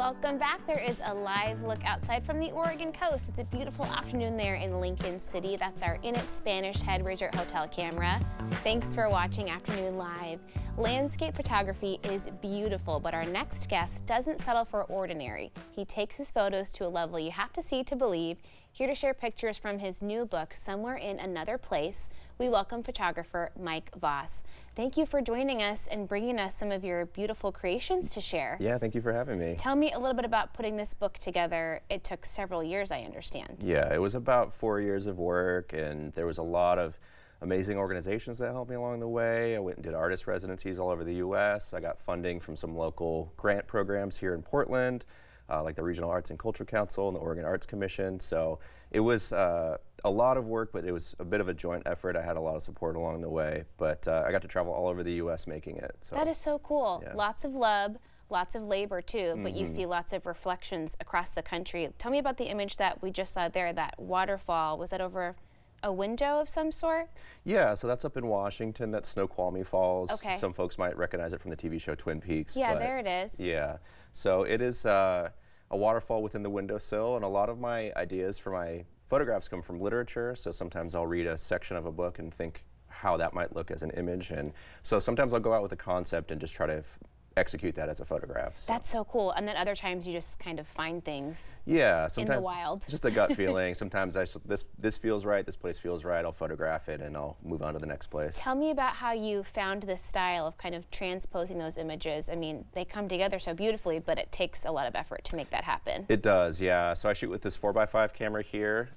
Welcome back. There is a live look outside from the Oregon coast. It's a beautiful afternoon there in Lincoln City. That's our In It Spanish Head Resort Hotel camera. Thanks for watching Afternoon Live. Landscape photography is beautiful, but our next guest doesn't settle for ordinary. He takes his photos to a level you have to see to believe. Here to share pictures from his new book, Somewhere in Another Place, we welcome photographer Mike Vos. Thank you for joining us and bringing us some of your beautiful creations to share. Yeah, thank you for having me. Tell me a little bit about putting this book together. It took several years, I understand. Yeah, it was about 4 years of work, and there was a lot of amazing organizations that helped me along the way. I went and did artist residencies all over the U.S. I got funding from some local grant programs here in Portland, like the Regional Arts and Culture Council and the Oregon Arts Commission. So it was a lot of work, but it was a bit of a joint effort. I had a lot of support along the way, but I got to travel all over the U.S. making it. So that is so cool. Yeah. Lots of love, lots of labor too, but you see lots of reflections across the country. Tell me about the image that we just saw there, that waterfall. Was that over a window of some sort? Yeah, so that's up in Washington. That's Snoqualmie Falls. Okay. Some folks might recognize it from the TV show Twin Peaks. Yeah, there it is. Yeah, so it is a waterfall within the windowsill, and a lot of my ideas for my photographs come from literature. So sometimes I'll read a section of a book and think how that might look as an image, and so sometimes I'll go out with a concept and just try to execute that as a photograph. So. That's so cool. And then other times you just kind of find things Yeah, in the wild. Just a gut feeling. Sometimes this feels right, this place feels right, I'll photograph it and I'll move on to the next place. Tell me about how you found this style of kind of transposing those images. I mean, they come together so beautifully, but it takes a lot of effort to make that happen. It does, yeah. So I shoot with this 4x5 camera here,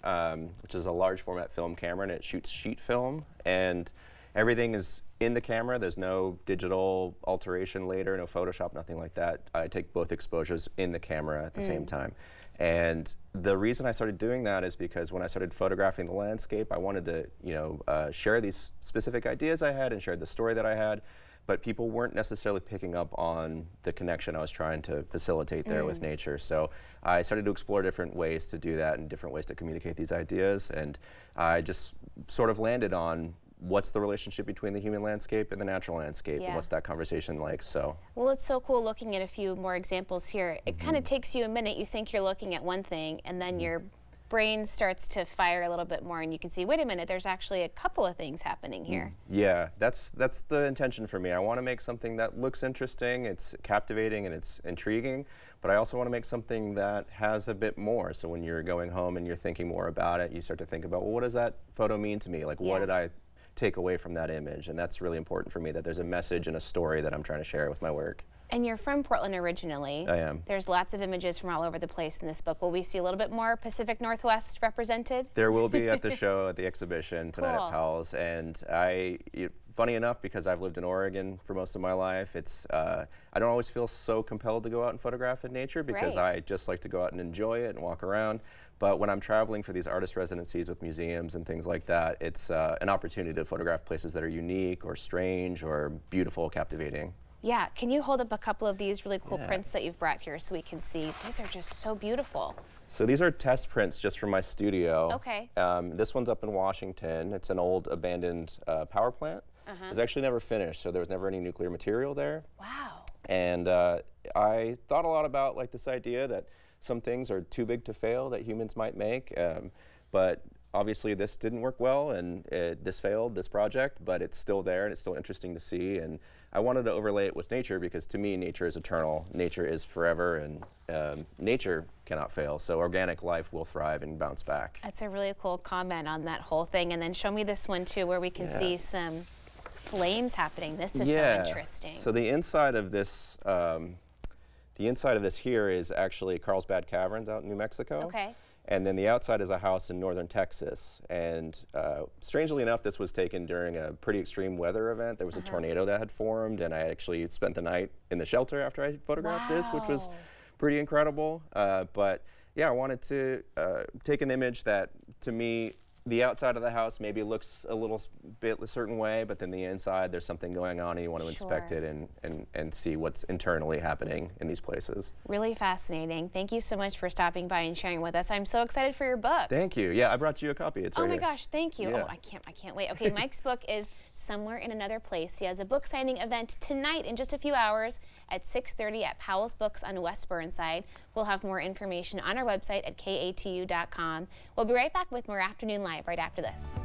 which is a large format film camera, and it shoots sheet film, and everything is in the camera. There's no digital alteration later, no Photoshop, nothing like that. I take both exposures in the camera at the same time. And the reason I started doing that is because when I started photographing the landscape, I wanted to, share these specific ideas I had and share the story that I had, but people weren't necessarily picking up on the connection I was trying to facilitate there with nature. So I started to explore different ways to do that and different ways to communicate these ideas, and I just sort of landed on what's the relationship between the human landscape and the natural landscape, and what's that conversation like. So well, it's so cool looking at a few more examples here. It kind of takes you a minute. You think you're looking at one thing, and then your brain starts to fire a little bit more, and you can see, wait a minute, there's actually a couple of things happening here. Yeah, that's the intention for me. I want to make something that looks interesting, it's captivating, and it's intriguing, but I also want to make something that has a bit more. So when you're going home and you're thinking more about it, you start to think about, well, what does that photo mean to me? Like, what did I take away from that image? And that's really important for me, that there's a message and a story that I'm trying to share with my work. And you're from Portland originally. I am. There's lots of images from all over the place in this book. Will we see a little bit more Pacific Northwest represented? There will be at the show, at the exhibition tonight at Powell's. And funny enough, because I've lived in Oregon for most of my life, I don't always feel so compelled to go out and photograph in nature, because I just like to go out and enjoy it and walk around. But when I'm traveling for these artist residencies with museums and things like that, it's an opportunity to photograph places that are unique or strange or beautiful, captivating. Yeah, can you hold up a couple of these really cool prints that you've brought here so we can see? These are just so beautiful. So these are test prints just from my studio. Okay. This one's up in Washington. It's an old abandoned power plant. It was actually never finished, so there was never any nuclear material there. Wow. And I thought a lot about this idea that some things are too big to fail that humans might make, but obviously this didn't work well, and this failed, this project, but it's still there and it's still interesting to see. And I wanted to overlay it with nature, because to me nature is eternal, nature is forever, and nature cannot fail, so organic life will thrive and bounce back. That's a really cool comment on that whole thing. And then show me this one too, where we can see some flames happening. This is so interesting. So the inside of this here is actually Carlsbad Caverns out in New Mexico. Okay. And then the outside is a house in northern Texas. And strangely enough, this was taken during a pretty extreme weather event. There was a tornado that had formed, and I actually spent the night in the shelter after I photographed this, which was pretty incredible. But yeah, I wanted to take an image that, to me, the outside of the house maybe looks a little bit a certain way, but then the inside there's something going on and you want to inspect Sure. it and see what's internally happening in these places. Really fascinating. Thank you so much for stopping by and sharing with us. I'm so excited for your book. Thank you. Yeah, I brought you a copy. It's Oh right my here. gosh, thank you. Yeah. Oh, I can't wait. Okay, Mike's book is Somewhere in Another Place. He has a book signing event tonight in just a few hours at 6:30 at Powell's Books on West Burnside. We'll have more information on our website at katu.com. We'll be right back with more Afternoon Live right after this.